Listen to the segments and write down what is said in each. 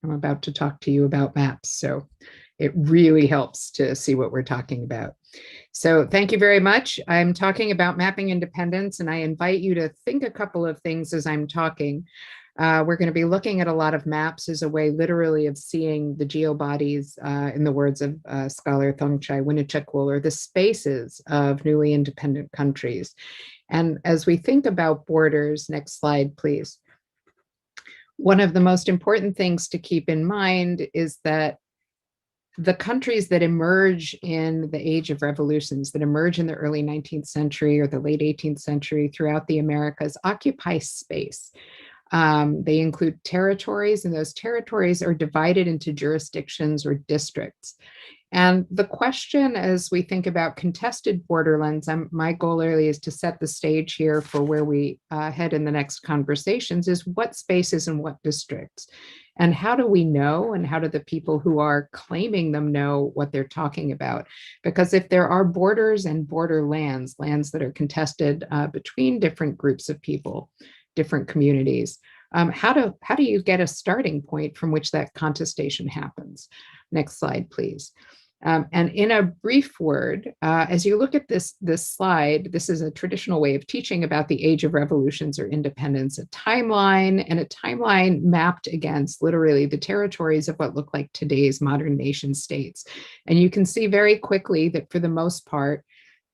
I'm about to talk to you about maps, so it really helps to see what we're talking about. So thank you very much. I'm talking about mapping independence, and I invite you to think a couple of things as I'm talking. We're going to be looking at a lot of maps as a way literally of seeing the geobodies, in the words of scholar Thongchai Winnichekwul, or the spaces of newly independent countries. And as we think about borders, next slide, please. One of the most important things to keep in mind is that the countries that emerge in the age of revolutions, that emerge in the early 19th century or the late 18th century throughout the Americas, occupy space. They include territories, and those territories are divided into jurisdictions or districts. And the question as we think about contested borderlands, my goal really is to set the stage here for where we head in the next conversations, is what spaces and what districts? And how do we know, and how do the people who are claiming them know what they're talking about? Because if there are borders and borderlands, lands that are contested between different groups of people, different communities, how do you get a starting point from which that contestation happens? Next slide, please. And in a brief word, as you look at this slide, this is a traditional way of teaching about the age of revolutions or independence, a timeline, and a timeline mapped against literally the territories of what look like today's modern nation states. And you can see very quickly that for the most part,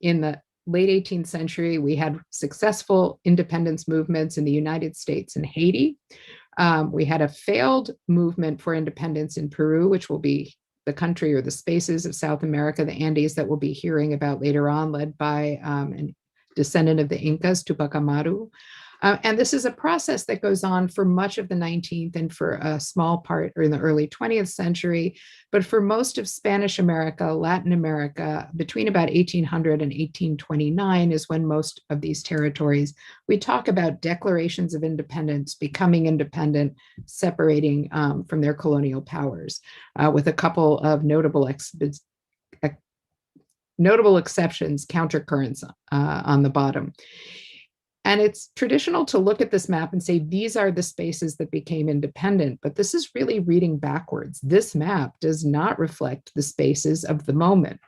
in the late 18th century, we had successful independence movements in the United States and Haiti. We had a failed movement for independence in Peru, which will be the country or the spaces of South America, the Andes, that we'll be hearing about later on, led by a descendant of the Incas, Tupac Amaru. And this is a process that goes on for much of the 19th and for a small part or in the early 20th century. But for most of Spanish America, Latin America, between about 1800 and 1829 is when most of these territories, we talk about declarations of independence, becoming independent, separating from their colonial powers, with a couple of notable exceptions, countercurrents on the bottom. And it's traditional to look at this map and say, these are the spaces that became independent, but this is really reading backwards. This map does not reflect the spaces of the moment.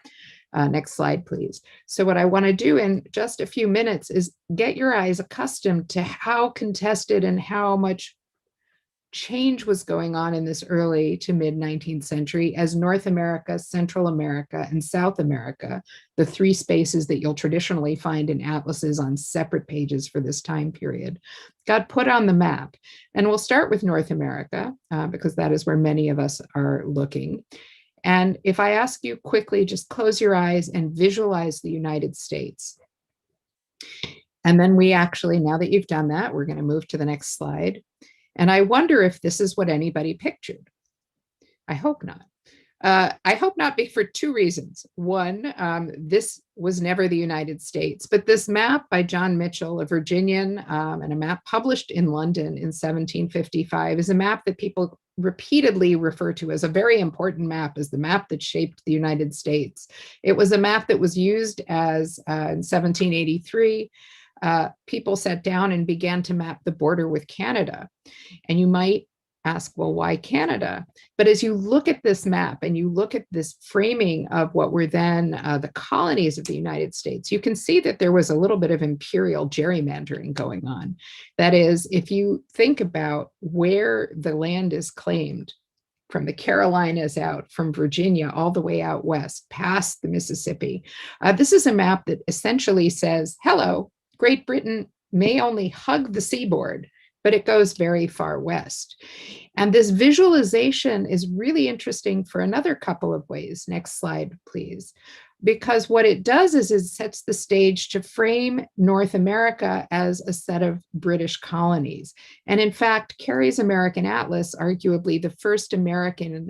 Next slide, please. So what I want to do in just a few minutes is get your eyes accustomed to how contested and how much change was going on in this early to mid 19th century as North America, Central America, and South America, the three spaces that you'll traditionally find in atlases on separate pages for this time period, got put on the map. And we'll start with North America, because that is where many of us are looking. And if I ask you quickly, just close your eyes and visualize the United States. And then we actually, now that you've done that, we're going to move to the next slide. And I wonder if this is what anybody pictured. I hope not. I hope not for two reasons. One, this was never the United States, but this map by John Mitchell, a Virginian, and a map published in London in 1755 is a map that people repeatedly refer to as a very important map, as the map that shaped the United States. It was a map that was used as, in 1783, people sat down and began to map the border with Canada. And you might ask, well, why Canada? But as you look at this map and you look at this framing of what were then the colonies of the United States, you can see that there was a little bit of imperial gerrymandering going on. That is, if you think about where the land is claimed, from the Carolinas out, from Virginia all the way out west, past the Mississippi, this is a map that essentially says, hello, Great Britain may only hug the seaboard, but it goes very far west. And this visualization is really interesting for another couple of ways. Next slide, please. Because what it does is it sets the stage to frame North America as a set of British colonies. And in fact, Carey's American Atlas, arguably the first American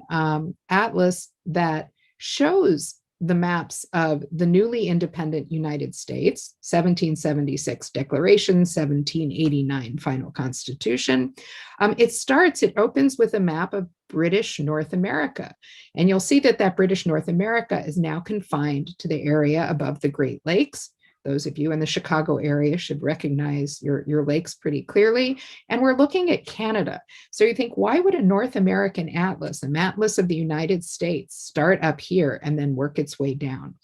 atlas that shows the maps of the newly independent United States, 1776 Declaration, 1789 Final Constitution. It opens with a map of British North America. And you'll see that British North America is now confined to the area above the Great Lakes, Those of you in the Chicago area should recognize your lakes pretty clearly. And we're looking at Canada. So you think, why would a North American atlas, an atlas of the United States, start up here and then work its way down?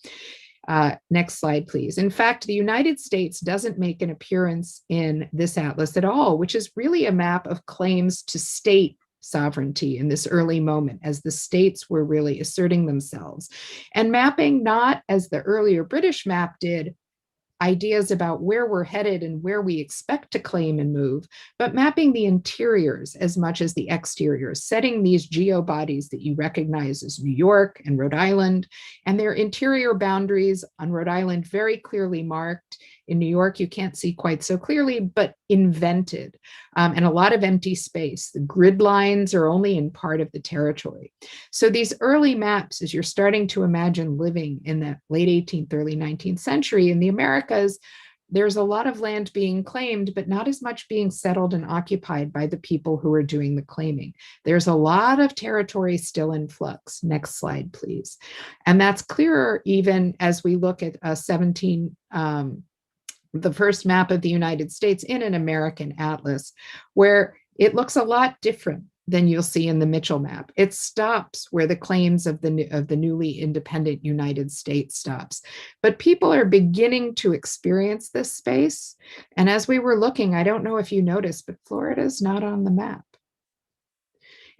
Next slide, please. In fact, the United States doesn't make an appearance in this atlas at all, which is really a map of claims to state sovereignty in this early moment as the states were really asserting themselves and mapping, not as the earlier British map did, ideas about where we're headed and where we expect to claim and move, but mapping the interiors as much as the exteriors, setting these geobodies that you recognize as New York and Rhode Island, and their interior boundaries on Rhode Island very clearly marked. In New York, you can't see quite so clearly, but invented, and a lot of empty space. The grid lines are only in part of the territory. So these early maps, as you're starting to imagine living in the late 18th, early 19th century in the Americas, there's a lot of land being claimed, but not as much being settled and occupied by the people who are doing the claiming. There's a lot of territory still in flux. Next slide, please. And that's clearer even as we look at the first map of the United States in an American atlas, where it looks a lot different than you'll see in the Mitchell map. It stops where the claims of the newly independent United States stops. But people are beginning to experience this space. And as we were looking, I don't know if you noticed, but Florida's not on the map.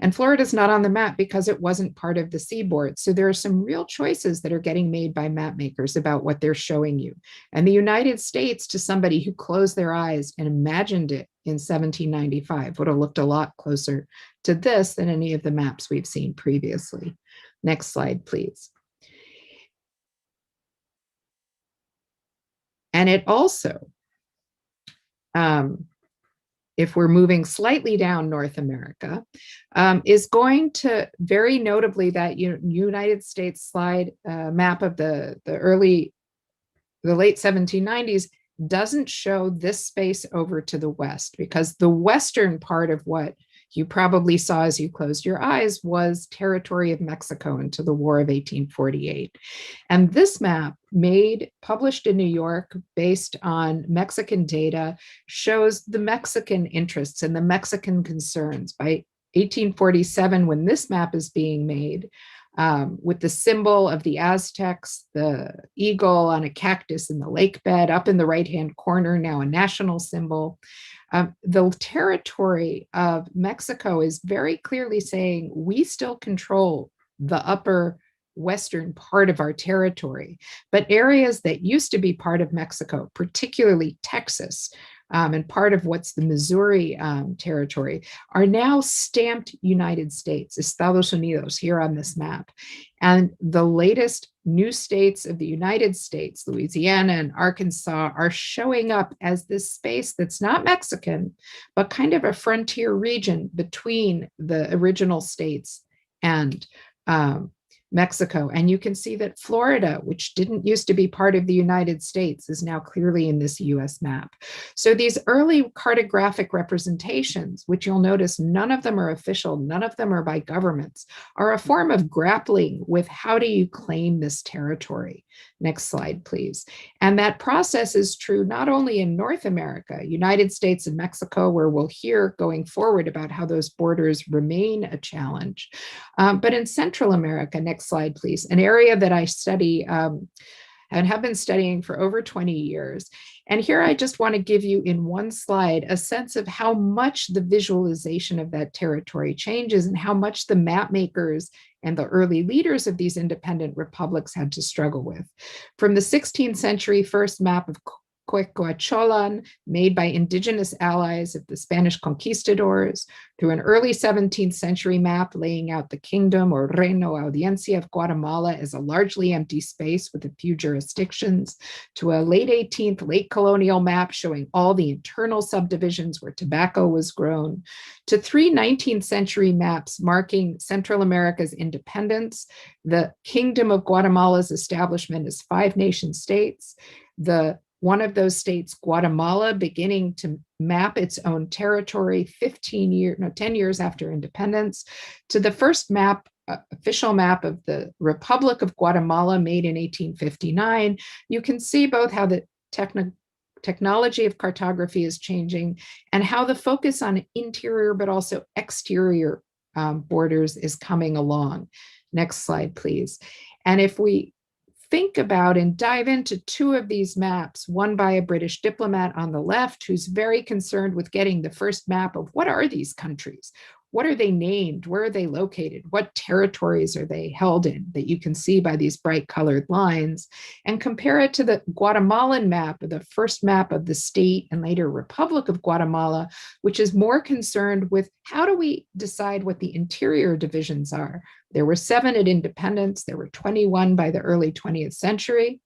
And Florida's not on the map because it wasn't part of the seaboard. So there are some real choices that are getting made by map makers about what they're showing you. And the United States, to somebody who closed their eyes and imagined it in 1795, would have looked a lot closer to this than any of the maps we've seen previously. Next slide, please. And it also, if we're moving slightly down North America, is going to very notably that United States slide map of the late 1790s doesn't show this space over to the west, because the western part of what you probably saw as you closed your eyes was territory of Mexico into the War of 1848. And this map, published in New York based on Mexican data, shows the Mexican interests and the Mexican concerns. By 1847, when this map is being made, with the symbol of the Aztecs, the eagle on a cactus in the lake bed, up in the right-hand corner, now a national symbol. The territory of Mexico is very clearly saying we still control the upper western part of our territory, but areas that used to be part of Mexico, particularly Texas, and part of what's the Missouri territory, are now stamped United States, Estados Unidos, here on this map. And the latest new states of the United States, Louisiana and Arkansas, are showing up as this space that's not Mexican, but kind of a frontier region between the original states and Mexico. And you can see that Florida, which didn't used to be part of the United States, is now clearly in this US map. So these early cartographic representations, which you'll notice none of them are official, none of them are by governments, are a form of grappling with how do you claim this territory. Next slide, please. And that process is true not only in North America, United States and Mexico, where we'll hear going forward about how those borders remain a challenge, but in Central America. Next slide, please. An area that I study and have been studying for over 20 years. And here I just want to give you in one slide a sense of how much the visualization of that territory changes and how much the map makers and the early leaders of these independent republics had to struggle with. From the 16th century first map of Quequecholan, made by indigenous allies of the Spanish conquistadors, through an early 17th century map laying out the kingdom or Reino Audiencia of Guatemala as a largely empty space with a few jurisdictions, to a late 18th, late colonial map showing all the internal subdivisions where tobacco was grown, to three 19th century maps marking Central America's independence, the Kingdom of Guatemala's establishment as 5 nation states, one of those states, Guatemala, beginning to map its own territory 10 years after independence, to the first map, official map of the Republic of Guatemala made in 1859. You can see both how the technology of cartography is changing, and how the focus on interior but also exterior borders is coming along. Next slide, please. And if we think about and dive into two of these maps, one by a British diplomat on the left, who's very concerned with getting the first map of what are these countries? What are they named? Where are they located? What territories are they held in, that you can see by these bright colored lines, and compare it to the Guatemalan map, the first map of the state and later Republic of Guatemala, which is more concerned with how do we decide what the interior divisions are? There were 7 at independence, there were 21 by the early 20th century.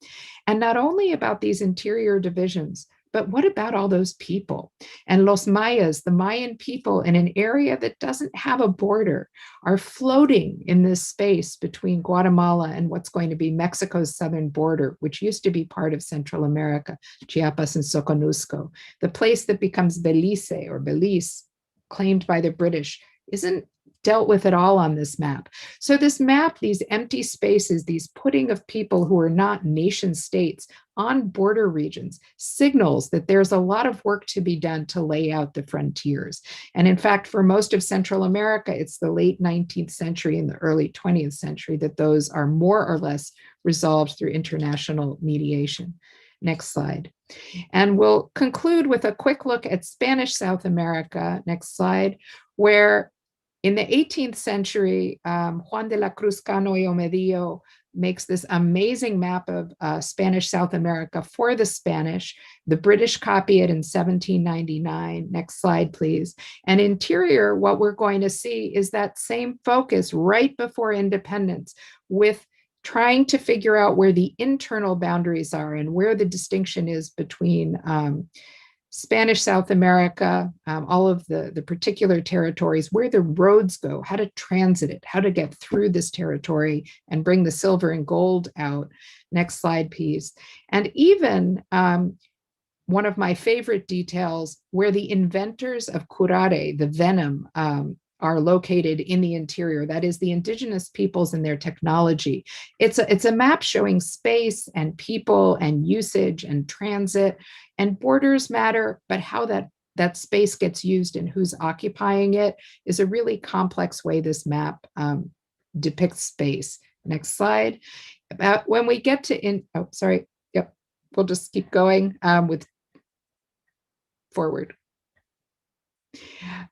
And not only about these interior divisions, but what about all those people? And Los Mayas, the Mayan people in an area that doesn't have a border, are floating in this space between Guatemala and what's going to be Mexico's southern border, which used to be part of Central America, Chiapas and Soconusco. The place that becomes Belize or Belize, claimed by the British, isn't dealt with at all on this map. So this map, these empty spaces, these putting of people who are not nation states on border regions, signals that there's a lot of work to be done to lay out the frontiers. And in fact, for most of Central America, it's the late 19th century and the early 20th century that those are more or less resolved through international mediation. Next slide. And we'll conclude with a quick look at Spanish South America, next slide, where in the 18th century, Juan de la Cruz Cano y Omedio makes this amazing map of Spanish South America for the Spanish. The British copy it in 1799. Next slide, please. And interior, what we're going to see is that same focus right before independence, with trying to figure out where the internal boundaries are and where the distinction is between Spanish South America, all of the particular territories, where the roads go, how to transit it, how to get through this territory and bring the silver and gold out. Next slide, please. And even one of my favorite details, where the inventors of curare, the venom, are located in the interior. That is the indigenous peoples and their technology. It's a map showing space and people and usage and transit, and borders matter, but how that space gets used and who's occupying it is a really complex way this map depicts space. Next slide. About when we get to we'll just keep going with forward.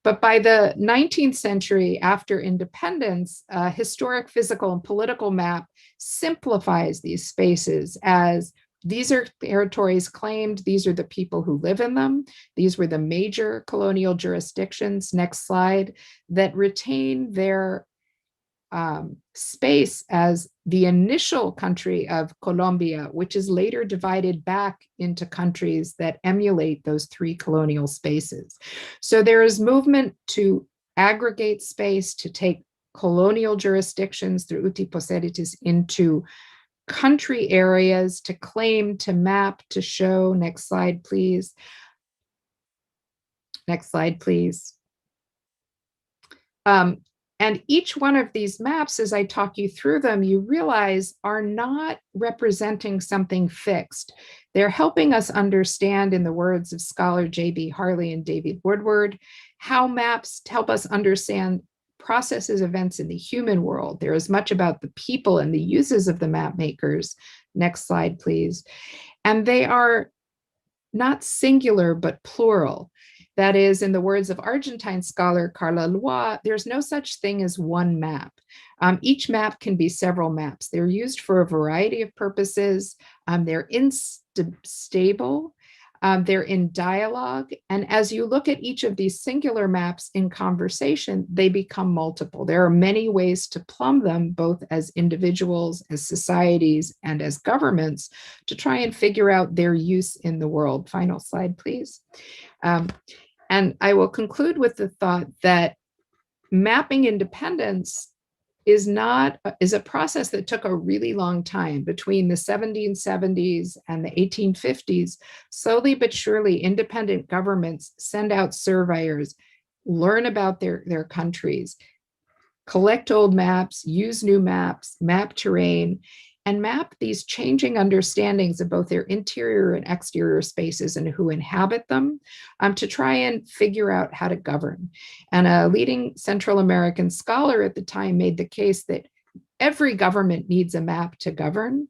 But by the 19th century, after independence, a historic, physical, and political map simplifies these spaces as these are territories claimed, these are the people who live in them, these were the major colonial jurisdictions, next slide, that retain their space as the initial country of Colombia, which is later divided back into countries that emulate those 3 colonial spaces. So there is movement to aggregate space, to take colonial jurisdictions through uti possidetis into country areas, to claim, to map, to show. Next slide, please. Next slide, please. And each one of these maps, as I talk you through them, you realize are not representing something fixed. They're helping us understand, in the words of scholar J.B. Harley and David Woodward, how maps help us understand processes, events in the human world. They're as much about the people and the uses of the map makers. Next slide, please. And they are not singular, but plural. That is, in the words of Argentine scholar Carla Lois, there's no such thing as one map. Each map can be several maps. They're used for a variety of purposes. They're unstable. They're in dialogue. And as you look at each of these singular maps in conversation, they become multiple. There are many ways to plumb them, both as individuals, as societies, and as governments, to try and figure out their use in the world. Final slide, please. And I will conclude with the thought that mapping independence is a process that took a really long time. Between the 1770s and the 1850s, slowly but surely, independent governments send out surveyors, learn about their countries, collect old maps, use new maps, map terrain, and map these changing understandings of both their interior and exterior spaces and who inhabit them, to try and figure out how to govern. And a leading Central American scholar at the time made the case that every government needs a map to govern.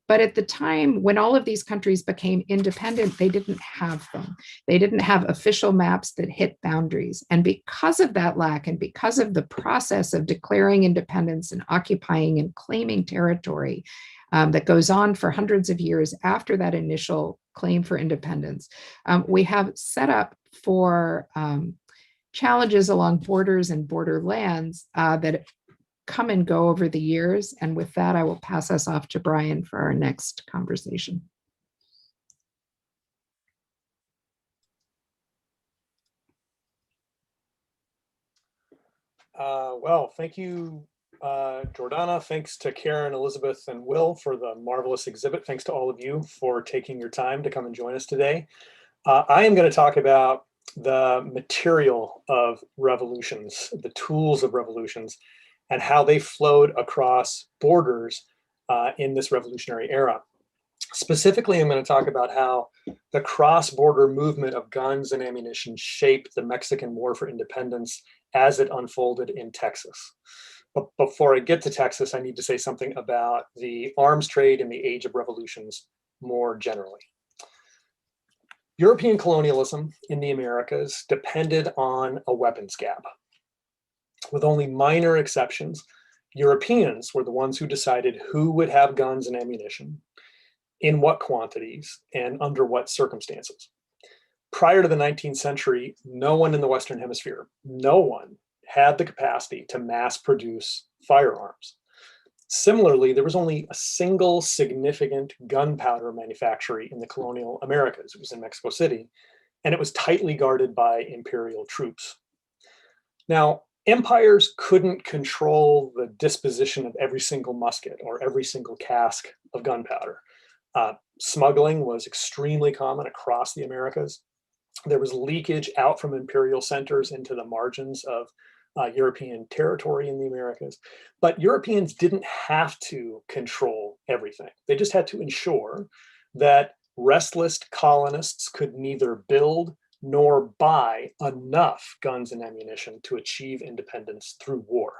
But at the time when all of these countries became independent, they didn't have them. They didn't have official maps that hit boundaries. And because of that lack, and because of the process of declaring independence and occupying and claiming territory that goes on for hundreds of years after that initial claim for independence, we have set up for challenges along borders and borderlands that come and go over the years. And with that, I will pass us off to Brian for our next conversation. Well, thank you, Jordana. Thanks to Karen, Elizabeth, and Will for the marvelous exhibit. Thanks to all of you for taking your time to come and join us today. I am going to talk about the material of revolutions, the tools of revolutions, and how they flowed across borders in this revolutionary era. Specifically, I'm going to talk about how the cross-border movement of guns and ammunition shaped the Mexican War for Independence as it unfolded in Texas. But before I get to Texas, I need to say something about the arms trade in the Age of Revolutions more generally. European colonialism in the Americas depended on a weapons gap. With only minor exceptions, Europeans were the ones who decided who would have guns and ammunition, in what quantities, and under what circumstances. Prior to the 19th century, no one in the Western Hemisphere, no one had the capacity to mass produce firearms. Similarly, there was only a single significant gunpowder manufactory in the colonial Americas. It was in Mexico City, and it was tightly guarded by imperial troops. Now, empires couldn't control the disposition of every single musket or every single cask of gunpowder. Smuggling was extremely common across the Americas. There was leakage out from imperial centers into the margins of European territory in the Americas. But Europeans didn't have to control everything. They just had to ensure that restless colonists could neither build nor buy enough guns and ammunition to achieve independence through war.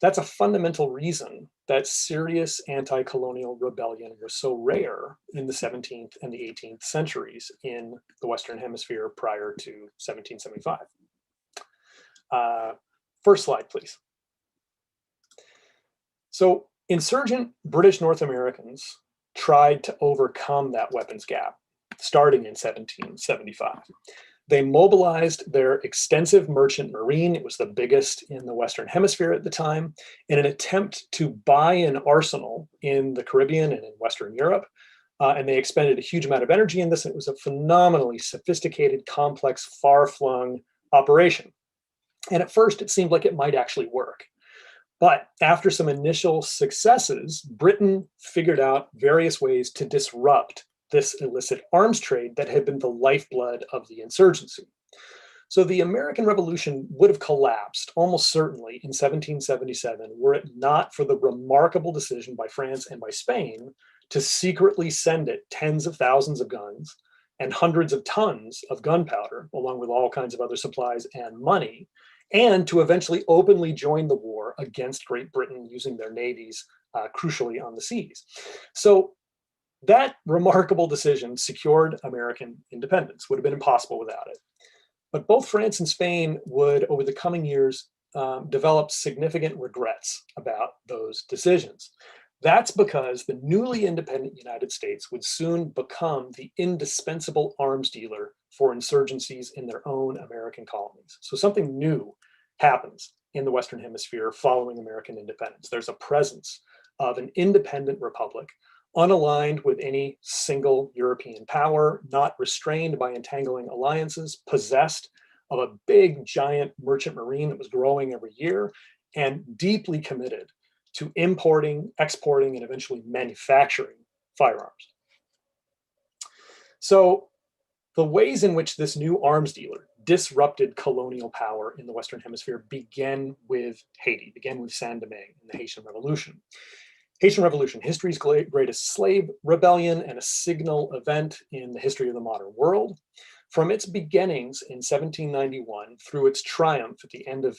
That's a fundamental reason that serious anti-colonial rebellion was so rare in the 17th and the 18th centuries in the Western Hemisphere prior to 1775. First slide, please. So insurgent British North Americans tried to overcome that weapons gap starting in 1775. They mobilized their extensive merchant marine, it was the biggest in the Western Hemisphere at the time, in an attempt to buy an arsenal in the Caribbean and in Western Europe. And they expended a huge amount of energy in this. It was a phenomenally sophisticated, complex, far-flung operation. And at first, it seemed like it might actually work. But after some initial successes, Britain figured out various ways to disrupt this illicit arms trade that had been the lifeblood of the insurgency. So the American Revolution would have collapsed almost certainly in 1777 were it not for the remarkable decision by France and by Spain to secretly send it tens of thousands of guns and hundreds of tons of gunpowder, along with all kinds of other supplies and money, and to eventually openly join the war against Great Britain using their navies, crucially on the seas. So that remarkable decision secured American independence. Would have been impossible without it. But both France and Spain would, over the coming years, develop significant regrets about those decisions. That's because the newly independent United States would soon become the indispensable arms dealer for insurgencies in their own American colonies. So something new happens in the Western Hemisphere following American independence. There's a presence of an independent republic, unaligned with any single European power, not restrained by entangling alliances, possessed of a big, giant merchant marine that was growing every year, and deeply committed to importing, exporting, and eventually manufacturing firearms. So the ways in which this new arms dealer disrupted colonial power in the Western Hemisphere began with Haiti, began with Saint-Domingue in the Haitian Revolution. Haitian Revolution, history's greatest slave rebellion and a signal event in the history of the modern world. From its beginnings in 1791 through its triumph at the end of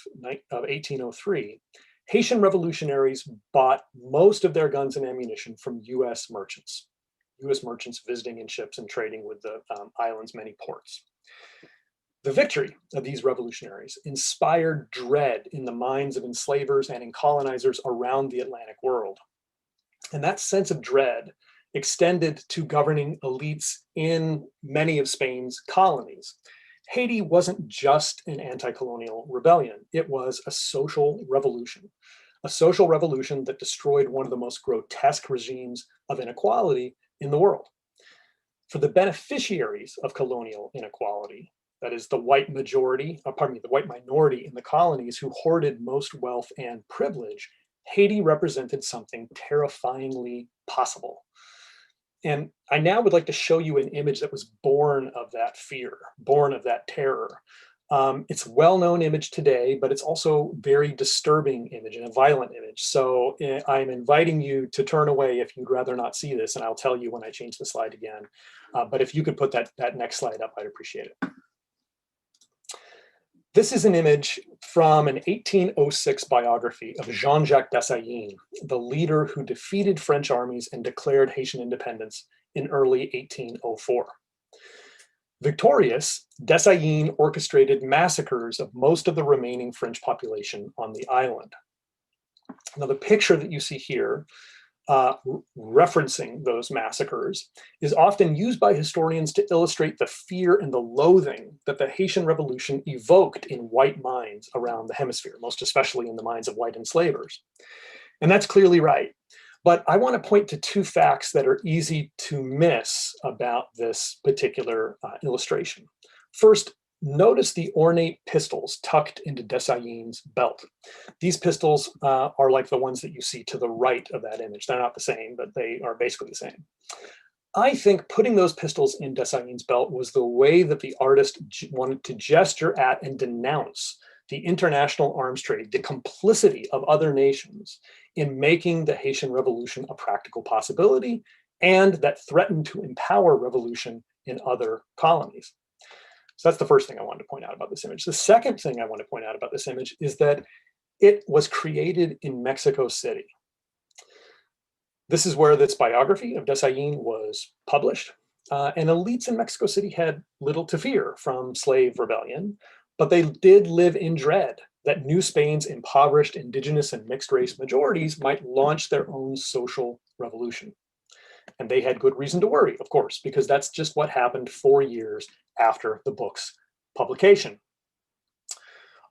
1803, Haitian revolutionaries bought most of their guns and ammunition from US merchants visiting in ships and trading with the island's many ports. The victory of these revolutionaries inspired dread in the minds of enslavers and in colonizers around the Atlantic world. And that sense of dread extended to governing elites in many of Spain's colonies. Haiti wasn't just an anti-colonial rebellion, it was a social revolution that destroyed one of the most grotesque regimes of inequality in the world. For the beneficiaries of colonial inequality, that is the white minority in the colonies who hoarded most wealth and privilege, Haiti represented something terrifyingly possible. And I now would like to show you an image that was born of that fear, born of that terror. It's a well-known image today, but it's also a very disturbing image and a violent image. So I'm inviting you to turn away if you'd rather not see this, and I'll tell you when I change the slide again. But if you could put that next slide up, I'd appreciate it. This is an image from an 1806 biography of Jean-Jacques Dessalines, the leader who defeated French armies and declared Haitian independence in early 1804. Victorious, Dessalines orchestrated massacres of most of the remaining French population on the island. Now, the picture that you see here referencing those massacres is often used by historians to illustrate the fear and the loathing that the Haitian Revolution evoked in white minds around the hemisphere, most especially in the minds of white enslavers. And that's clearly right. But I want to point to two facts that are easy to miss about this particular illustration. First, notice the ornate pistols tucked into Dessalines' belt. These pistols are like the ones that you see to the right of that image. They're not the same, but they are basically the same. I think putting those pistols in Dessalines' belt was the way that the artist wanted to gesture at and denounce the international arms trade, the complicity of other nations in making the Haitian Revolution a practical possibility, and that threatened to empower revolution in other colonies. So that's the first thing I wanted to point out about this image. The second thing I want to point out about this image is that it was created in Mexico City. This is where this biography of Dessalines was published. And elites in Mexico City had little to fear from slave rebellion, but they did live in dread that New Spain's impoverished indigenous and mixed race majorities might launch their own social revolution. And they had good reason to worry, of course, because that's just what happened 4 years after the book's publication.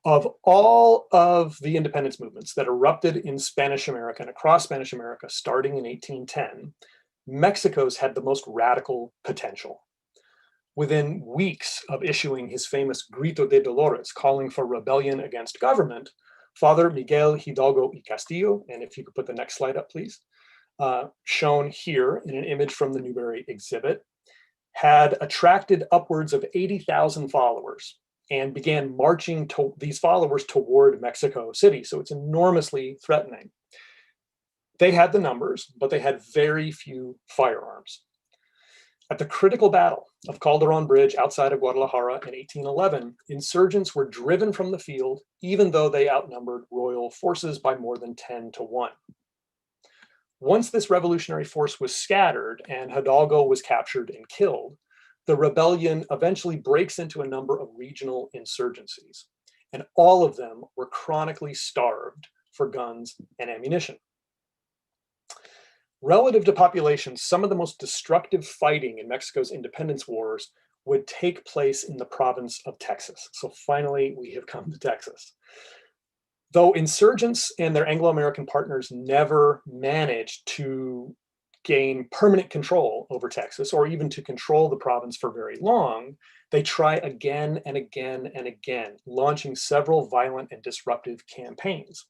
Of all of the independence movements that erupted in Spanish America and across Spanish America starting in 1810, Mexico's had the most radical potential. Within weeks of issuing his famous Grito de Dolores, calling for rebellion against government, Father Miguel Hidalgo y Castillo, and if you could put the next slide up, please, shown here in an image from the Newberry exhibit, had attracted upwards of 80,000 followers and began marching these followers toward Mexico City. So it's enormously threatening. They had the numbers, but they had very few firearms. At the critical battle of Calderon Bridge outside of Guadalajara in 1811, insurgents were driven from the field, even though they outnumbered royal forces by more than 10 to 1. Once this revolutionary force was scattered and Hidalgo was captured and killed, the rebellion eventually breaks into a number of regional insurgencies, and all of them were chronically starved for guns and ammunition. Relative to population, some of the most destructive fighting in Mexico's independence wars would take place in the province of Texas. So finally, we have come to Texas. Though insurgents and their Anglo-American partners never managed to gain permanent control over Texas or even to control the province for very long, they try again and again and again, launching several violent and disruptive campaigns.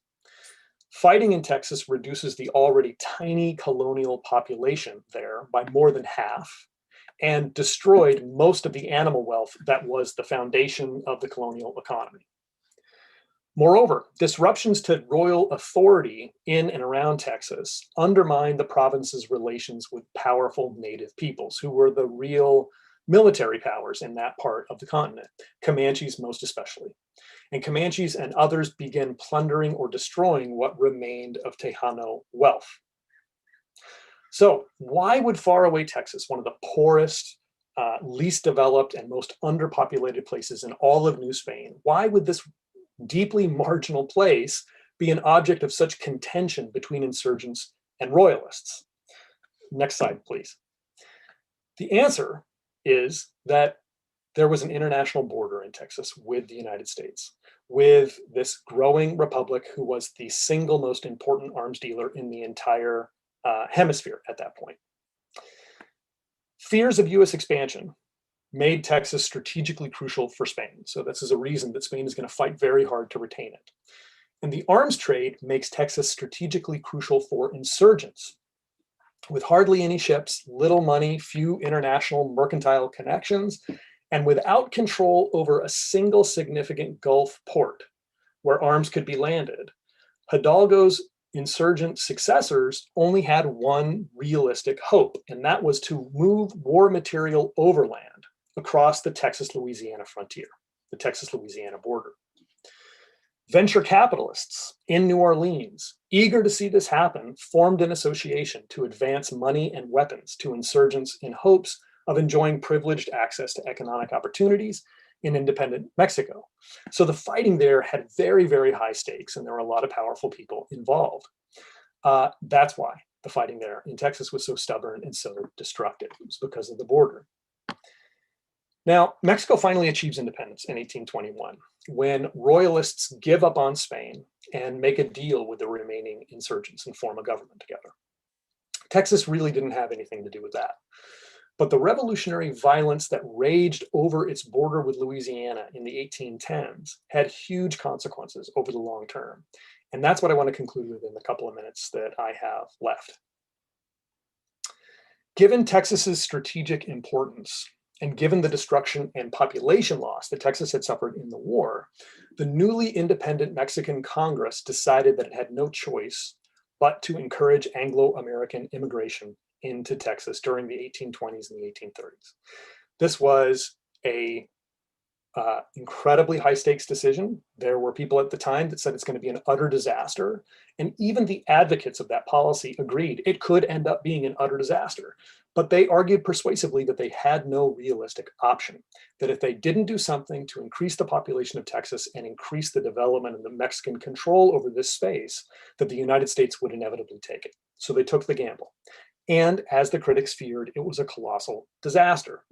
Fighting in Texas reduces the already tiny colonial population there by more than half and destroyed most of the animal wealth that was the foundation of the colonial economy. Moreover, disruptions to royal authority in and around Texas undermined the province's relations with powerful native peoples who were the real military powers in that part of the continent, Comanches most especially. And Comanches and others began plundering or destroying what remained of Tejano wealth. So why would faraway Texas, one of the poorest, least developed, and most underpopulated places in all of New Spain, why would this deeply marginal place be an object of such contention between insurgents and royalists? Next slide, please. The answer is that there was an international border in Texas with the United States, with this growing republic who was the single most important arms dealer in the entire hemisphere at that point. Fears of US expansion made Texas strategically crucial for Spain. So this is a reason that Spain is going to fight very hard to retain it. And the arms trade makes Texas strategically crucial for insurgents. With hardly any ships, little money, few international mercantile connections, and without control over a single significant Gulf port where arms could be landed, Hidalgo's insurgent successors only had one realistic hope, and that was to move war material overland across the Texas-Louisiana frontier, the Texas-Louisiana border. Venture capitalists in New Orleans, eager to see this happen, formed an association to advance money and weapons to insurgents in hopes of enjoying privileged access to economic opportunities in independent Mexico. So the fighting there had very, very high stakes, and there were a lot of powerful people involved. That's why the fighting there in Texas was so stubborn and so destructive. It was because of the border. Now, Mexico finally achieves independence in 1821, when royalists give up on Spain and make a deal with the remaining insurgents and form a government together. Texas really didn't have anything to do with that. But the revolutionary violence that raged over its border with Louisiana in the 1810s had huge consequences over the long term. And that's what I want to conclude with in the couple of minutes that I have left. Given Texas's strategic importance, and given the destruction and population loss that Texas had suffered in the war, the newly independent Mexican Congress decided that it had no choice but to encourage Anglo-American immigration into Texas during the 1820s and the 1830s. This was a incredibly high stakes decision. There were people at the time that said it's going to be an utter disaster. And even the advocates of that policy agreed it could end up being an utter disaster. But they argued persuasively that they had no realistic option, that if they didn't do something to increase the population of Texas and increase the development of the Mexican control over this space, that the United States would inevitably take it. So they took the gamble. And as the critics feared, it was a colossal disaster.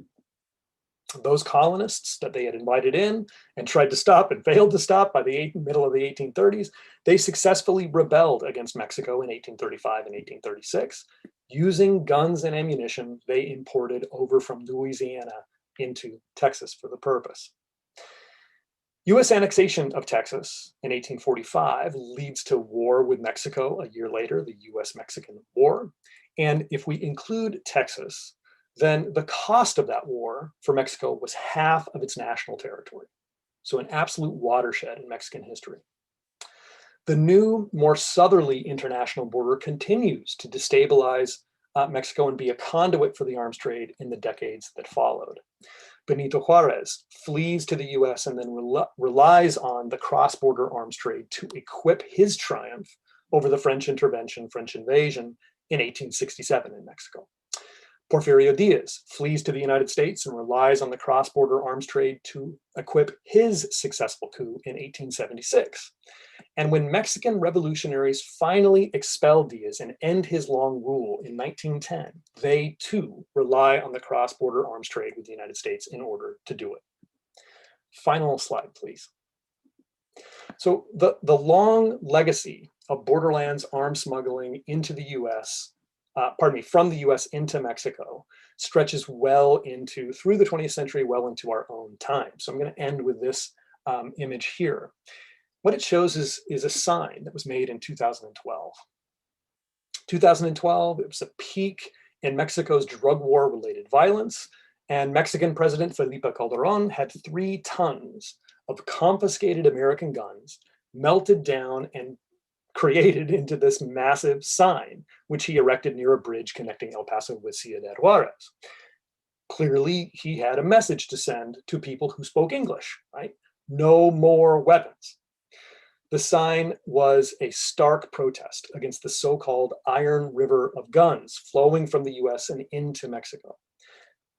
Those colonists that they had invited in and tried to stop and failed to stop by the middle of the 1830s, they successfully rebelled against Mexico in 1835 and 1836, using guns and ammunition they imported over from Louisiana into Texas for the purpose. US annexation of Texas in 1845 leads to war with Mexico a year later, the US-Mexican War. And if we include Texas, then the cost of that war for Mexico was half of its national territory. So an absolute watershed in Mexican history. The new, more southerly international border continues to destabilize Mexico and be a conduit for the arms trade in the decades that followed. Benito Juarez flees to the US and then relies on the cross-border arms trade to equip his triumph over the French intervention, French invasion in 1867 in Mexico. Porfirio Diaz flees to the United States and relies on the cross-border arms trade to equip his successful coup in 1876. And when Mexican revolutionaries finally expel Diaz and end his long rule in 1910, they too rely on the cross-border arms trade with the United States in order to do it. Final slide, please. So the long legacy of borderlands arms smuggling into the US, from the US into Mexico, stretches well into, through the 20th century, well into our own time. So I'm going to end with this image here. What it shows is a sign that was made in 2012. 2012, it was a peak in Mexico's drug war-related violence, and Mexican President Felipe Calderón had 3 tons of confiscated American guns melted down and created into this massive sign, which he erected near a bridge connecting El Paso with Ciudad Juarez. Clearly, he had a message to send to people who spoke English, right? No more weapons. The sign was a stark protest against the so-called Iron River of guns flowing from the US and into Mexico.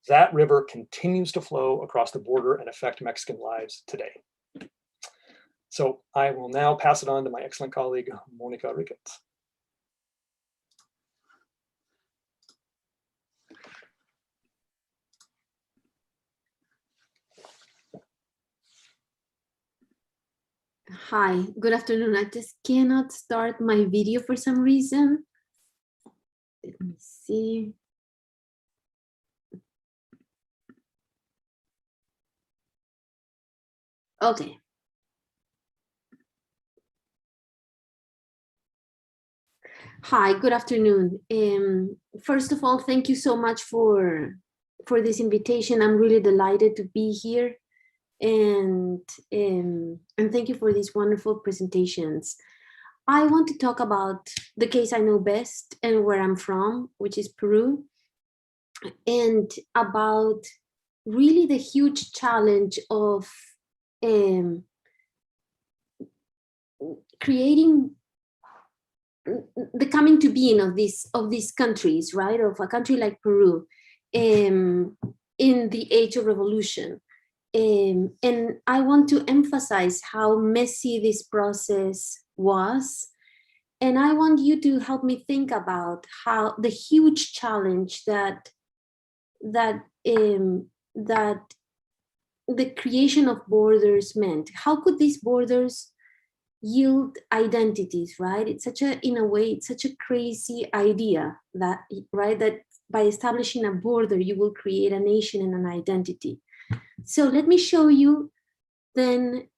That river continues to flow across the border and affect Mexican lives today. So I will now pass it on to my excellent colleague, Monica Ricketts. Hi, good afternoon. I just cannot start my video for some reason. Let me see. Okay. Hi, good afternoon. First of all, thank you so much for this invitation. I'm really delighted to be here. And thank you for these wonderful presentations. I want to talk about the case I know best and where I'm from, which is Peru, and about really the huge challenge of creating the coming to being of these countries, right? Of a country like Peru, in the age of revolution. And I want to emphasize how messy this process was. And I want you to help me think about how the huge challenge that the creation of borders meant. How could these borders yield identities, right? It's in a way, it's such a crazy idea that, right, that by establishing a border, you will create a nation and an identity. So let me show you, then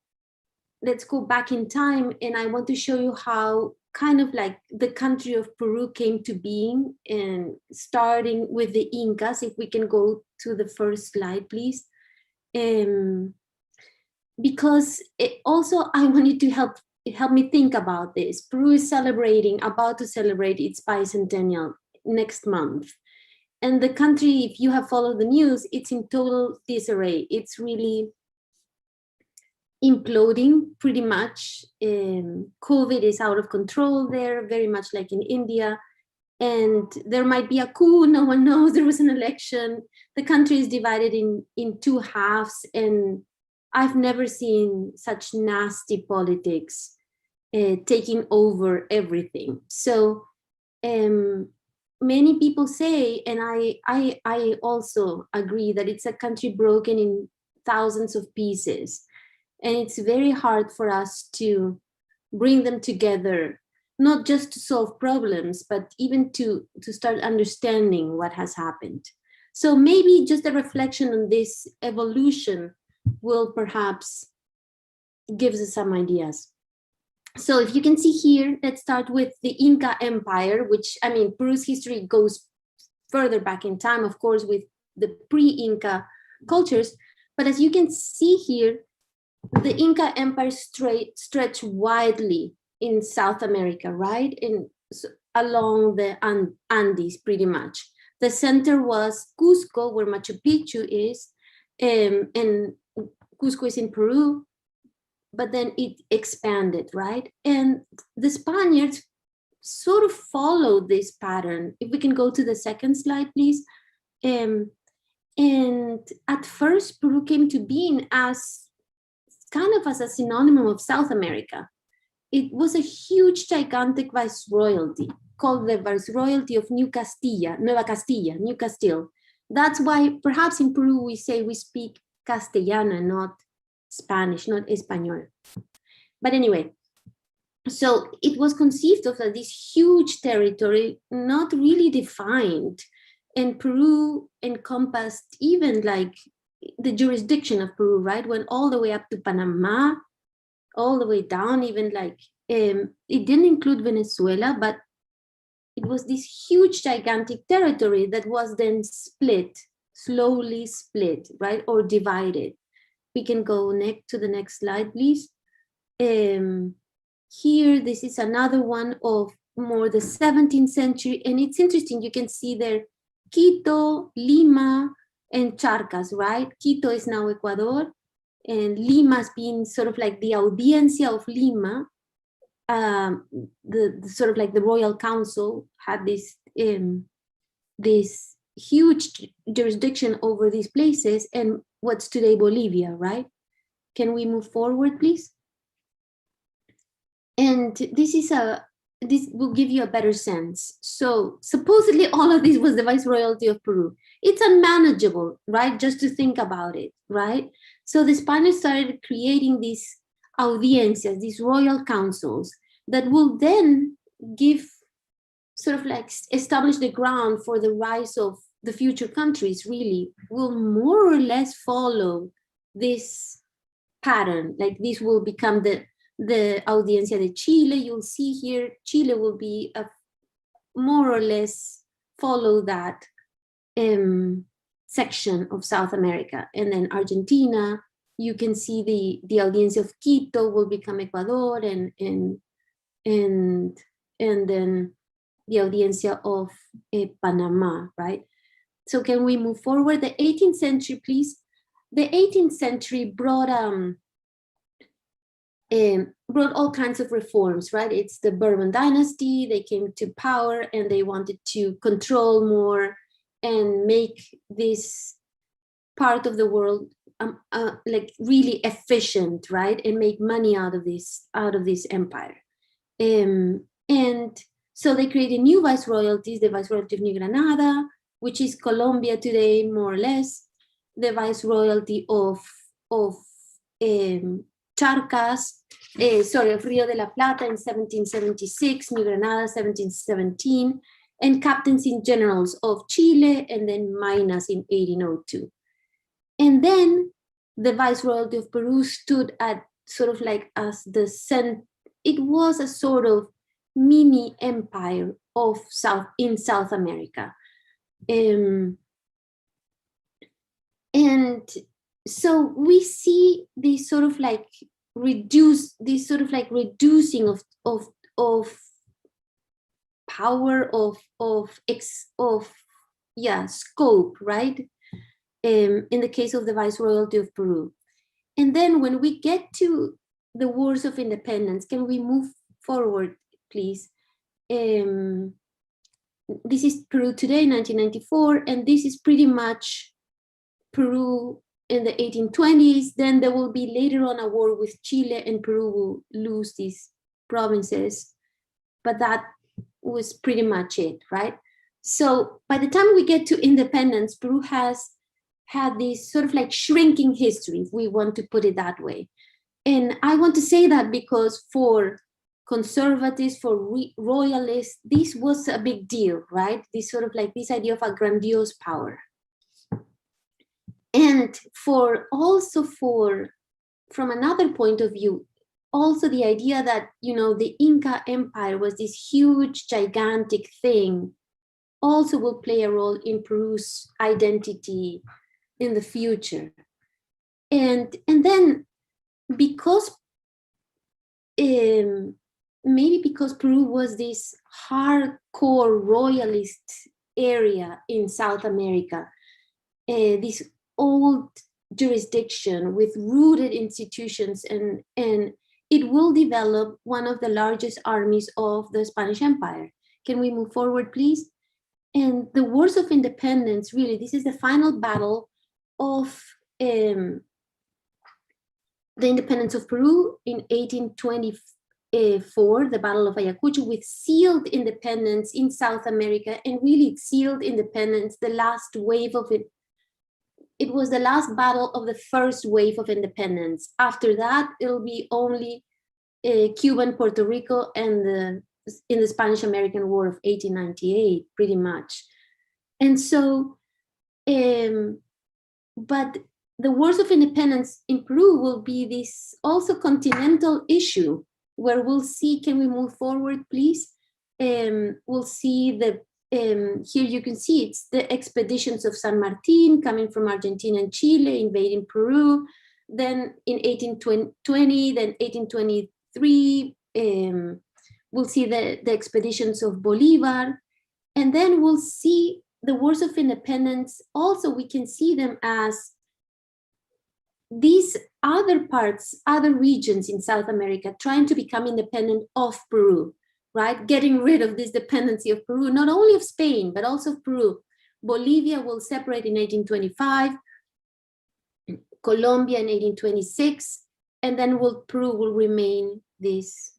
let's go back in time, and I want to show you how kind of like the country of Peru came to being, and starting with the Incas. If we can go to the first slide, please. Because also I want you to help me think about this. Peru is about to celebrate its bicentennial next month. And the country, if you have followed the news, it's in total disarray. It's really imploding pretty much. COVID is out of control there, very much like in India. And there might be a coup, no one knows. There was an election. The country is divided in two halves, and I've never seen such nasty politics taking over everything. So many people say, and I also agree, that it's a country broken in thousands of pieces. And it's very hard for us to bring them together, not just to solve problems, but even to start understanding what has happened. So maybe just a reflection on this evolution will perhaps give us some ideas. So if you can see here, let's start with the Inca Empire, which, I mean, Peru's history goes further back in time, of course, with the pre-Inca cultures. But as you can see here, the Inca Empire stretched widely in South America, right? Along the Andes, pretty much. The center was Cusco, where Machu Picchu is, and Cusco is in Peru, but then it expanded, right? And the Spaniards sort of followed this pattern. If we can go to the second slide, please. And at first, Peru came to being as kind of as a synonym of South America. It was a huge, gigantic viceroyalty called the Viceroyalty of Nueva Castilla, New Castile. That's why perhaps in Peru we say we speak Castellano, not Spanish, not Espanol. But anyway, so it was conceived of as this huge territory, not really defined. And Peru encompassed even like the jurisdiction of Peru, right? Went all the way up to Panama, all the way down, even like, it didn't include Venezuela, but it was this huge, gigantic territory that was then split, slowly split, right? Or divided. We can go to the next slide, please. Here, this is another one of more the 17th century, and it's interesting. You can see there Quito, Lima, and Charcas, right? Quito is now Ecuador, and Lima's been sort of like the audiencia of Lima. The sort of like the royal council had this this huge jurisdiction over these places, and what's today Bolivia, right? Can we move forward, please? And this will give you a better sense. So supposedly all of this was the Viceroyalty of Peru. It's unmanageable, right? Just to think about it, right? So the Spanish started creating these audiencias, these royal councils that will then give sort of like establish the ground for the rise of the future countries, really will more or less follow this pattern. Like this will become the Audiencia de Chile. You'll see here, Chile will be more or less follow that section of South America. And then Argentina, you can see the Audiencia of Quito will become Ecuador, and then the Audiencia of Panama, right? So can we move forward? The 18th century, please. The 18th century brought all kinds of reforms, right? It's the Bourbon dynasty. They came to power and they wanted to control more and make this part of the world like really efficient, right? And make money out of this empire. And so they created new viceroyalties, the Viceroyalty of New Granada, which is Colombia today, more or less, the Viceroyalty of Charcas, of Rio de la Plata in 1776, New Granada 1717, and captains in generals of Chile, and then Minas in 1802. And then the Viceroyalty of Peru stood at sort of like as the center. It was a sort of mini empire of South America. And so we see this sort of like reducing of power of scope, right? In the case of the Viceroyalty of Peru. And then when we get to the Wars of Independence, can we move forward, please? This is Peru today, 1994, and this is pretty much Peru in the 1820s. Then there will be later on a war with Chile, and Peru will lose these provinces. But that was pretty much it, right? So by the time we get to independence, Peru has had this sort of like shrinking history, if we want to put it that way. And I want to say that because for conservatives, for royalists, this was a big deal, right? This sort of like this idea of a grandiose power. And from another point of view, also the idea that, the Inca Empire was this huge, gigantic thing also will play a role in Peru's identity in the future. And then because maybe because Peru was this hardcore royalist area in South America, this old jurisdiction with rooted institutions, and it will develop one of the largest armies of the Spanish Empire. Can we move forward, please? And the Wars of Independence, really, this is the final battle of the independence of Peru in 1824, the Battle of Ayacucho, with sealed independence in South America, and really sealed independence, the last wave of it. It was the last battle of the first wave of independence. After that, it'll be only Cuba and Puerto Rico and in the Spanish-American War of 1898, pretty much. And so, but the Wars of Independence in Peru will be this also continental issue where we'll see, can we move forward, please? We'll see here you can see it's the expeditions of San Martin coming from Argentina and Chile, invading Peru. Then in 1820, then 1823, we'll see the expeditions of Bolivar, and then we'll see the wars of independence. Also, we can see them as these other parts, other regions in South America trying to become independent of Peru, right? Getting rid of this dependency of Peru, not only of Spain, but also of Peru. Bolivia will separate in 1825, Colombia in 1826, and then Peru will remain this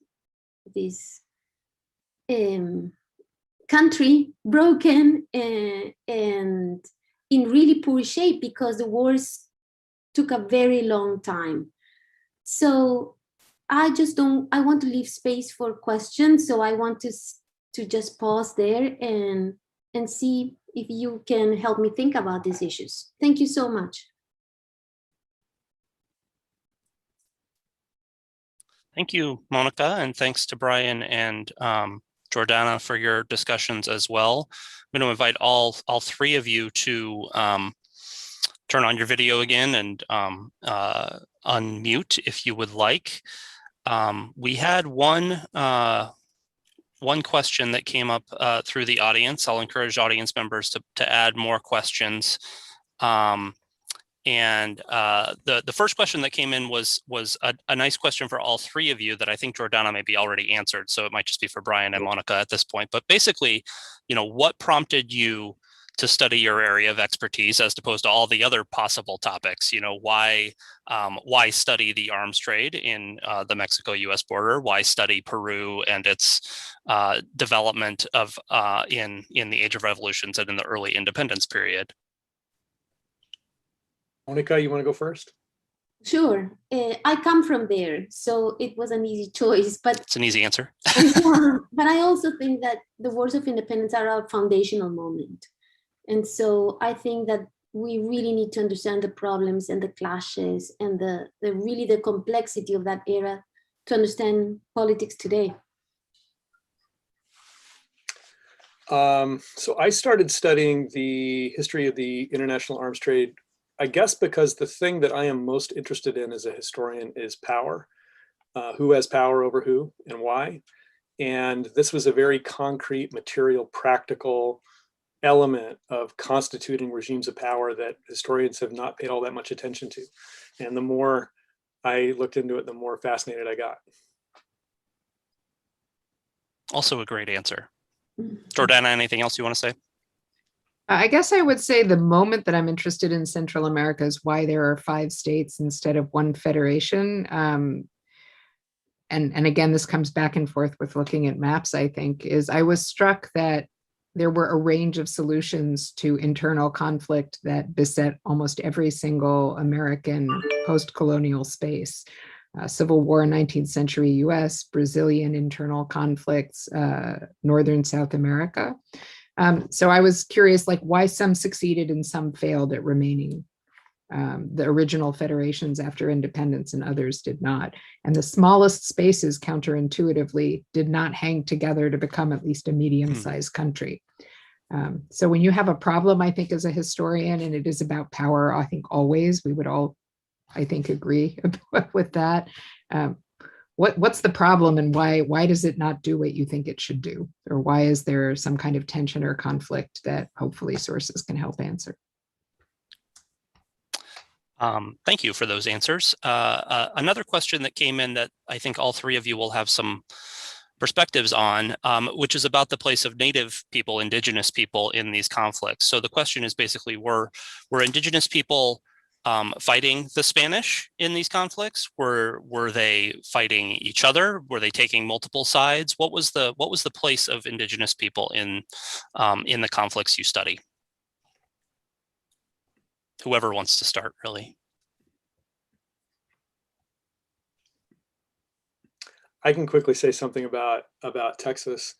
country, broken and in really poor shape because the wars took a very long time. So I want to leave space for questions. So I want to just pause there and see if you can help me think about these issues. Thank you so much. Thank you, Monica, and thanks to Brian and Jordana for your discussions as well. I'm going to invite all three of you to turn on your video again and unmute if you would like. We had one question that came up through the audience. I'll encourage audience members to add more questions. The first question that came in was a nice question for all three of you that I think Jordana maybe already answered. So it might just be for Brian and Monica at this point. But basically, what prompted you to study your area of expertise as opposed to all the other possible topics? Why study the arms trade in the Mexico-U.S. border? Why study Peru and its development of in the Age of Revolutions and in the early independence period? Monica, you want to go first? Sure. I come from there, so it was an easy choice. But it's an easy answer. But I also think that the wars of independence are a foundational moment. And so I think that we really need to understand the problems and the clashes and the complexity of that era to understand politics today. So I started studying the history of the international arms trade, I guess because the thing that I am most interested in as a historian is power. Who has power over who and why? And this was a very concrete, material, practical element of constituting regimes of power that historians have not paid all that much attention to. And the more I looked into it, the more fascinated I got. Also a great answer. Jordana, anything else you want to say? I guess I would say the moment that I'm interested in Central America is why there are 5 states instead of one federation. And again, this comes back and forth with looking at maps, I think, is I was struck that there were a range of solutions to internal conflict that beset almost every single American post-colonial space. Civil War, 19th century US, Brazilian internal conflicts, Northern South America. So I was curious, why some succeeded and some failed at remaining the original federations after independence and others did not. And the smallest spaces, counterintuitively, did not hang together to become at least a medium-sized country. So when you have a problem, I think, as a historian, and it is about power, I think always, we would all, I think, agree with that. What's the problem, and why does it not do what you think it should do? Or why is there some kind of tension or conflict that hopefully sources can help answer? Thank you for those answers. Another question that came in that I think all three of you will have some perspectives on, which is about the place of Native people, Indigenous people in these conflicts. So the question is basically, were Indigenous people fighting the Spanish in these conflicts? Were they fighting each other? Were they taking multiple sides? What was the place of Indigenous people in the conflicts you study? Whoever wants to start, really. I can quickly say something about Texas.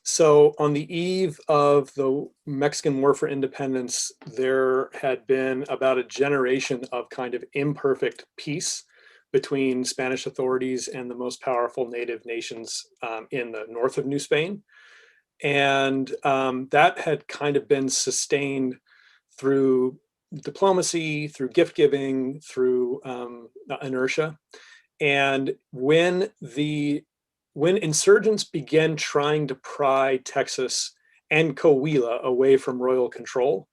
So on the eve of the Mexican War for Independence, there had been about a generation of kind of imperfect peace between Spanish authorities and the most powerful native nations in the north of New Spain. And that had kind of been sustained through diplomacy, through gift giving, through inertia. And when insurgents began trying to pry Texas and Coahuila away from royal control,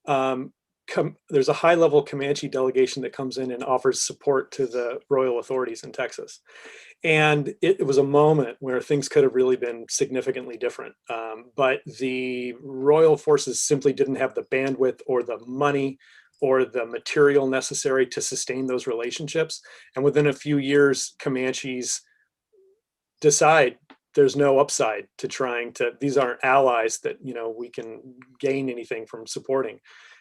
there's a high-level Comanche delegation that comes in and offers support to the royal authorities in Texas. And it was a moment where things could have really been significantly different. But the royal forces simply didn't have the bandwidth or the money or the material necessary to sustain those relationships. And within a few years, Comanches decide there's no upside to trying to, these aren't allies that, you know, we can gain anything from supporting.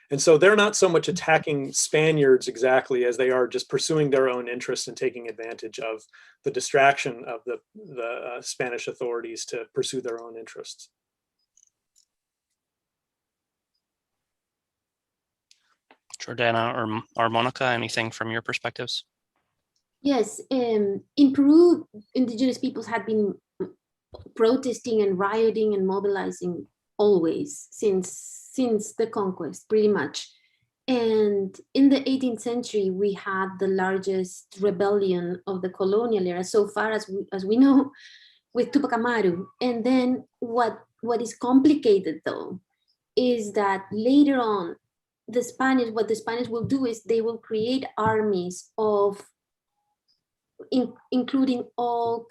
And so they're not so much attacking Spaniards exactly as they are just pursuing their own interests and taking advantage of the distraction of the Spanish authorities to pursue their own interests. Jordana or Monica, anything from your perspectives? Yes, in Peru, indigenous peoples had been protesting and rioting and mobilizing always since the conquest, pretty much. And in the 18th century, we had the largest rebellion of the colonial era, so far as we know, with Tupac Amaru. And then what is complicated, though, is that later on, what the Spanish will do is they will create armies of including all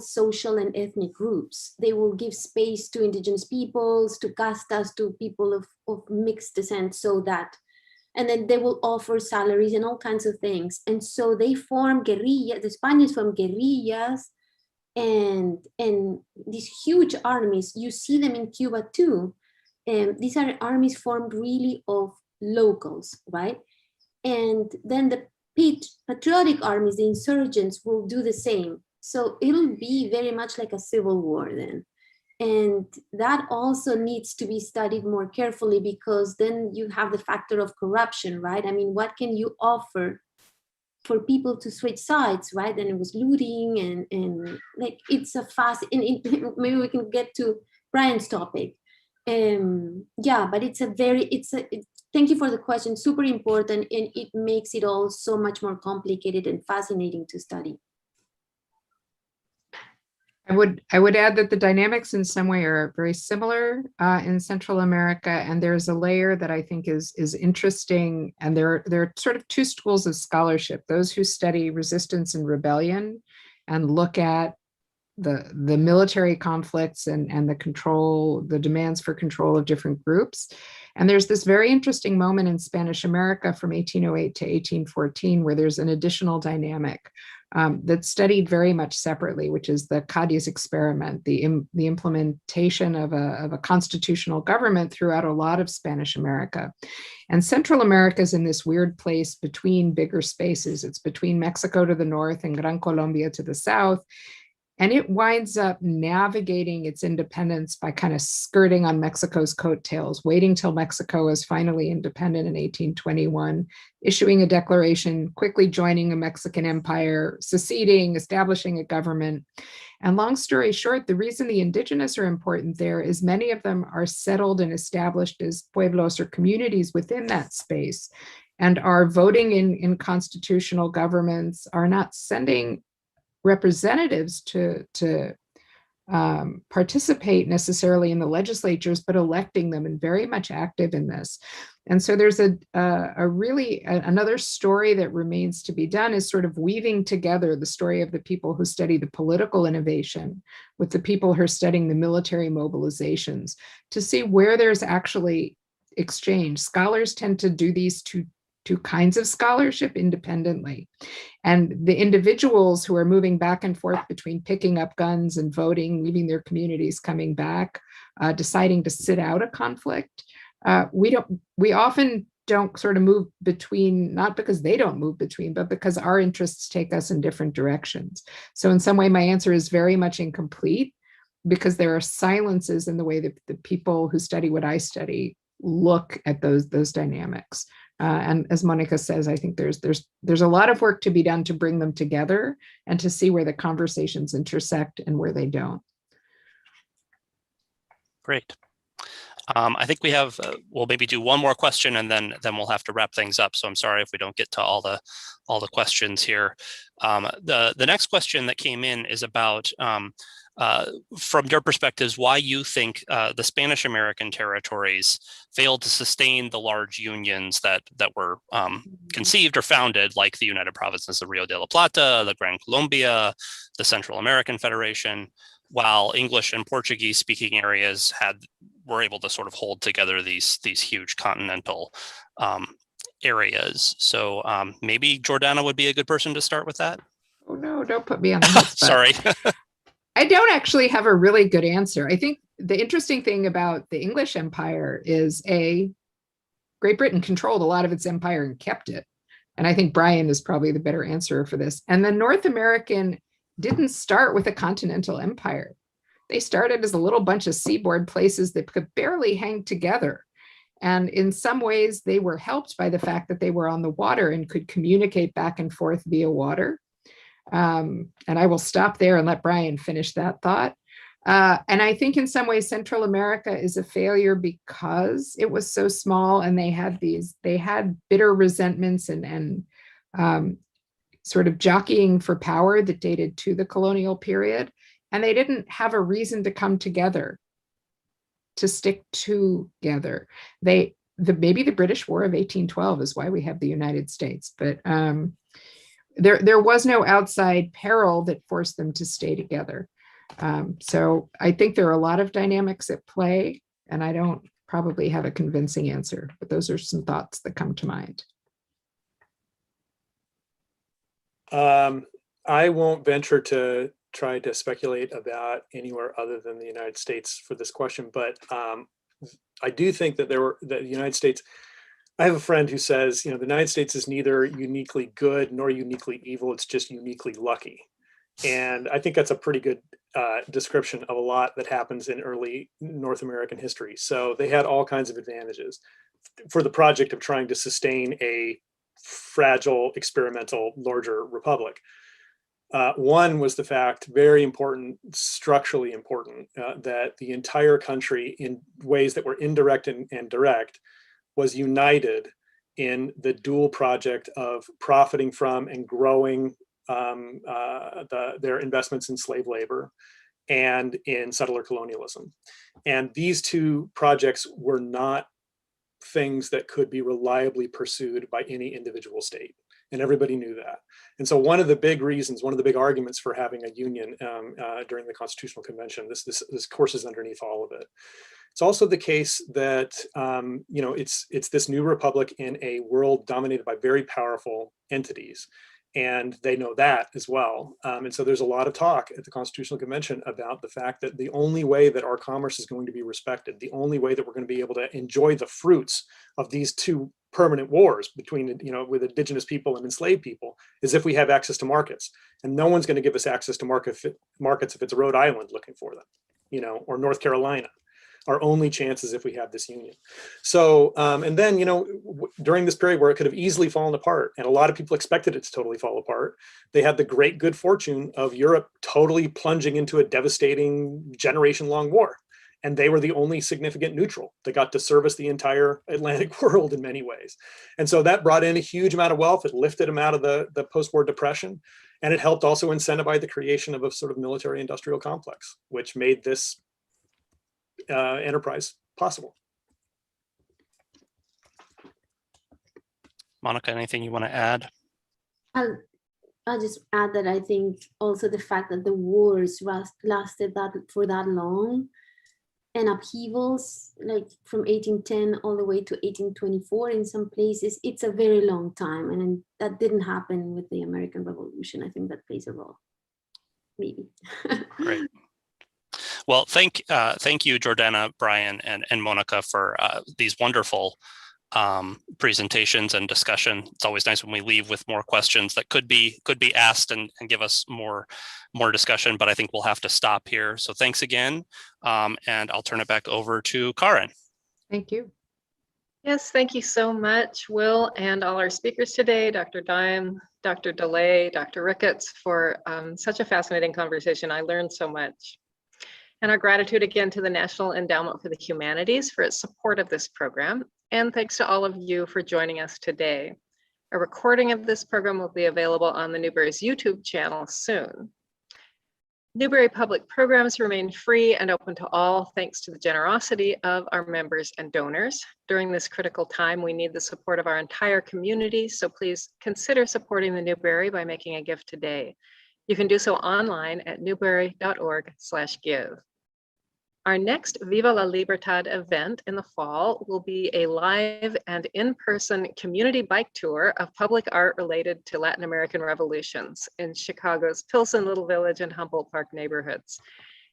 social and ethnic groups. They will give space to indigenous peoples, to castas, to people of mixed descent, so that, and then they will offer salaries and all kinds of things. And so they form guerrilla, the Spaniards form guerrillas and these huge armies. You see them in Cuba too. These are armies formed really of locals, right? And then the patriotic armies, the insurgents, will do the same. So it'll be very much like a civil war then. And that also needs to be studied more carefully, because then you have the factor of corruption, right? I mean, what can you offer for people to switch sides, right? And it was looting and like, it's a fast, and maybe we can get to Brian's topic. Yeah, but thank you for the question, super important, and it makes it all so much more complicated and fascinating to study. I would add that the dynamics in some way are very similar in Central America, and there's a layer that I think is interesting, and there are sort of two schools of scholarship: those who study resistance and rebellion and look at the military conflicts and the demands for control of different groups. And there's this very interesting moment in Spanish America from 1808 to 1814 where there's an additional dynamic that's studied very much separately, which is the Cadiz experiment, the implementation of a constitutional government throughout a lot of Spanish America. And Central America is in this weird place between bigger spaces. It's between Mexico to the north and Gran Colombia to the south. And it winds up navigating its independence by kind of skirting on Mexico's coattails, waiting till Mexico is finally independent in 1821, issuing a declaration, quickly joining a Mexican empire, seceding, establishing a government. And long story short, the reason the indigenous are important there is many of them are settled and established as pueblos or communities within that space, and are voting in constitutional governments, are not sending representatives to participate necessarily in the legislatures, but electing them and very much active in this. And so there's another story that remains to be done, is sort of weaving together the story of the people who study the political innovation with the people who are studying the military mobilizations to see where there's actually exchange. Scholars tend to do these two kinds of scholarship independently. And the individuals who are moving back and forth between picking up guns and voting, leaving their communities, coming back, deciding to sit out a conflict, we often don't sort of move between, not because they don't move between, but because our interests take us in different directions. So in some way, my answer is very much incomplete, because there are silences in the way that the people who study what I study look at those dynamics. And as Monica says, I think there's a lot of work to be done to bring them together and to see where the conversations intersect and where they don't. Great. I think we have, we'll maybe do one more question and then we'll have to wrap things up. So I'm sorry if we don't get to all the questions here. The next question that came in is about, from your perspectives, why you think the Spanish American territories failed to sustain the large unions that were conceived or founded, like the United Provinces of Rio de la Plata, the Gran Colombia, the Central American Federation, while English and Portuguese speaking areas were able to sort of hold together these huge continental areas. So maybe Jordana would be a good person to start with that. Oh no, don't put me on the hot spot. Sorry. I don't actually have a really good answer. I think the interesting thing about the English Empire is Great Britain controlled a lot of its empire and kept it. And I think Brian is probably the better answer for this. And the North American didn't start with a continental empire. They started as a little bunch of seaboard places that could barely hang together. And in some ways, they were helped by the fact that they were on the water and could communicate back and forth via water. And I will stop there and let Brian finish that thought. And I think in some ways, Central America is a failure because it was so small and they had bitter resentments and sort of jockeying for power that dated to the colonial period. And they didn't have a reason to come together, to stick together. Maybe the British War of 1812 is why we have the United States, but there was no outside peril that forced them to stay together. So I think there are a lot of dynamics at play, and I don't probably have a convincing answer, but those are some thoughts that come to mind. I won't venture to try to speculate about anywhere other than the United States for this question, but I do think that the United States, I have a friend who says, the United States is neither uniquely good nor uniquely evil, it's just uniquely lucky. And I think that's a pretty good description of a lot that happens in early North American history. So they had all kinds of advantages for the project of trying to sustain a fragile, experimental, larger republic. One was the fact, very important, structurally important, that the entire country, in ways that were indirect and direct, was united in the dual project of profiting from and growing their investments in slave labor and in settler colonialism. And these two projects were not things that could be reliably pursued by any individual state. And everybody knew that. And so one of the big reasons, one of the big arguments for having a union during the Constitutional Convention, this courses underneath all of it. It's also the case that it's this new republic in a world dominated by very powerful entities. And they know that as well. And so there's a lot of talk at the Constitutional Convention about the fact that the only way that our commerce is going to be respected, the only way that we're going to be able to enjoy the fruits of these two permanent wars between, with indigenous people and enslaved people, is if we have access to markets. And no one's going to give us access to markets if it's Rhode Island looking for them, or North Carolina. Our only chance is if we have this union. So, and then, during this period where it could have easily fallen apart, and a lot of people expected it to totally fall apart, they had the great good fortune of Europe totally plunging into a devastating generation-long war. And they were the only significant neutral that got to service the entire Atlantic world in many ways. And so that brought in a huge amount of wealth. It lifted them out of the post-war depression. And it helped also incentivize the creation of a sort of military industrial complex, which made this enterprise possible. Monica, anything you want to add? I'll just add that I think also the fact that the wars lasted for that long, and upheavals like from 1810 all the way to 1824 in some places, it's a very long time, and that didn't happen with the American Revolution. I think that plays a role, maybe. Great. Well, thank you, Jordana, Brian, and Monica for these wonderful presentations and discussion. It's always nice when we leave with more questions that could be asked and give us more discussion, but I think we'll have to stop here. So thanks again, and I'll turn it back over to Karen. Thank you. Yes, thank you so much, Will, and all our speakers today, Dr. Dime, Dr. DeLay, Dr. Ricketts, for such a fascinating conversation. I learned so much. And our gratitude again to the National Endowment for the Humanities for its support of this program. And thanks to all of you for joining us today. A recording of this program will be available on the Newberry's YouTube channel soon. Newberry Public programs remain free and open to all thanks to the generosity of our members and donors. During this critical time, we need the support of our entire community, so please consider supporting the Newberry by making a gift today. You can do so online at newberry.org/give. Our next Viva la Libertad event in the fall will be a live and in-person community bike tour of public art related to Latin American revolutions in Chicago's Pilsen, Little Village, and Humboldt Park neighborhoods.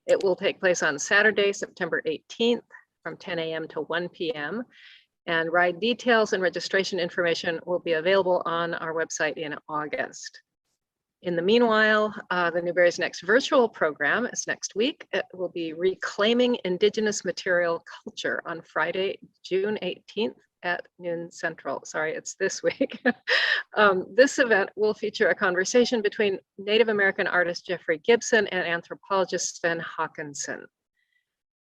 It will take place on Saturday, September 18th from 10 a.m. to 1 p.m. And ride details and registration information will be available on our website in August. In the meanwhile, the Newberry's next virtual program is next week. It will be Reclaiming Indigenous Material Culture on Friday, June 18th at noon Central. Sorry, it's this week. This event will feature a conversation between Native American artist Jeffrey Gibson and anthropologist Sven Hawkinson.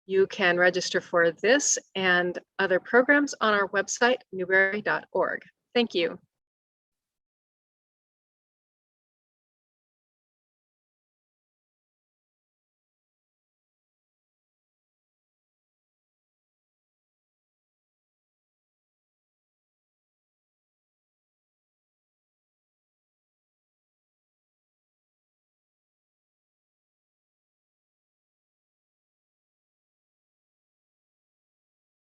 You can register for this and other programs on our website, newberry.org. Thank you.